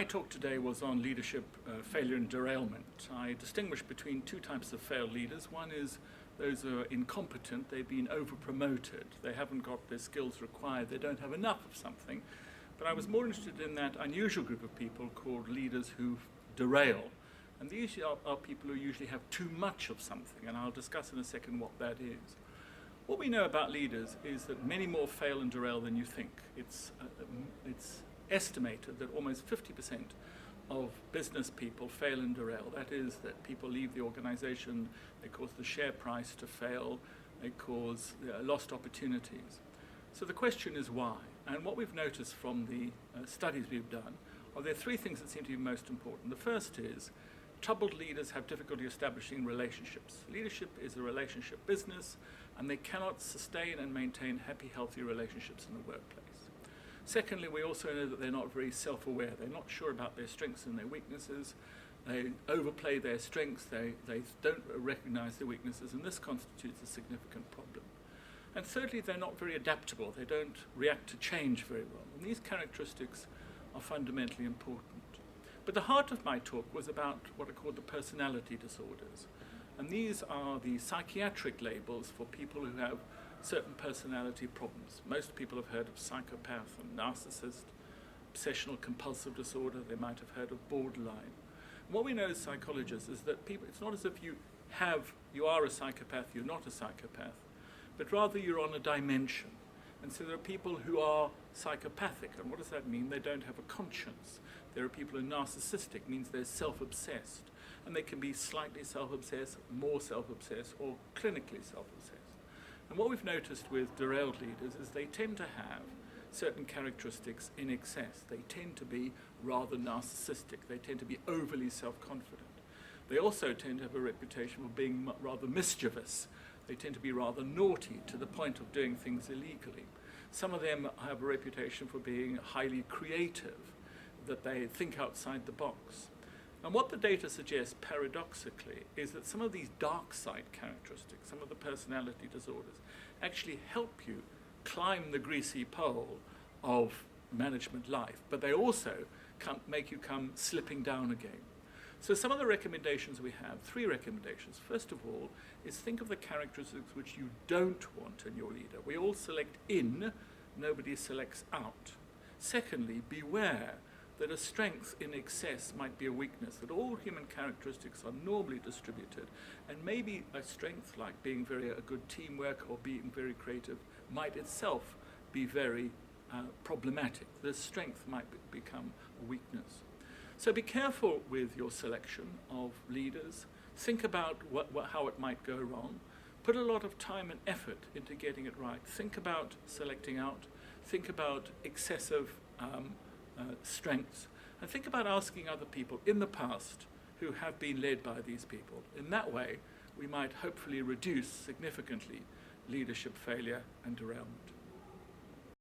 My talk today was on leadership failure and derailment. I distinguish between two types of failed leaders. One is those who are incompetent, they've been over-promoted, they haven't got the skills required, they don't have enough of something. But I was more interested in that unusual group of people called leaders who derail. And these are people who usually have too much of something, and I'll discuss in a second what that is. What we know about leaders is that many more fail and derail than you think. It's estimated that almost 50% of business people fail and derail. That is, that people leave the organization, they cause the share price to fail, they cause lost opportunities. So the question is why? And what we've noticed from the studies we've done are there three things that seem to be most important. The first is troubled leaders have difficulty establishing relationships. Leadership is a relationship business, and they cannot sustain and maintain happy, healthy relationships in the workplace. Secondly, we also know that they're not very self-aware. They're not sure about their strengths and their weaknesses. They overplay their strengths. They don't recognize their weaknesses, and this constitutes a significant problem. And thirdly, they're not very adaptable. They don't react to change very well. And these characteristics are fundamentally important. But the heart of my talk was about what are called the personality disorders. And these are the psychiatric labels for people who have certain personality problems. Most people have heard of psychopath and narcissist, obsessional compulsive disorder. They might have heard of borderline. And what we know as psychologists is that people, it's not as if you are a psychopath, you're not a psychopath, but rather you're on a dimension. And so there are people who are psychopathic, and what does that mean? They don't have a conscience. There are people who are narcissistic, means they're self-obsessed, and they can be slightly self-obsessed, more self-obsessed, or clinically self-obsessed. And what we've noticed with derailed leaders is they tend to have certain characteristics in excess. They tend to be rather narcissistic. They tend to be overly self-confident. They also tend to have a reputation for being rather mischievous. They tend to be rather naughty to the point of doing things illegally. Some of them have a reputation for being highly creative, that they think outside the box. And what the data suggests, paradoxically, is that some of these dark side characteristics, some of the personality disorders, actually help you climb the greasy pole of management life, but they also make you come slipping down again. So some of the recommendations we have, three recommendations. First of all, is think of the characteristics which you don't want in your leader. We all select in, nobody selects out. Secondly, beware that a strength in excess might be a weakness, that all human characteristics are normally distributed, and maybe a strength like being a good teamwork or being very creative might itself be very problematic. The strength might become a weakness. So be careful with your selection of leaders. Think about how it might go wrong. Put a lot of time and effort into getting it right. Think about selecting out. Think about excessive strengths, and think about asking other people in the past who have been led by these people. In that way, we might hopefully reduce significantly leadership failure and derailment.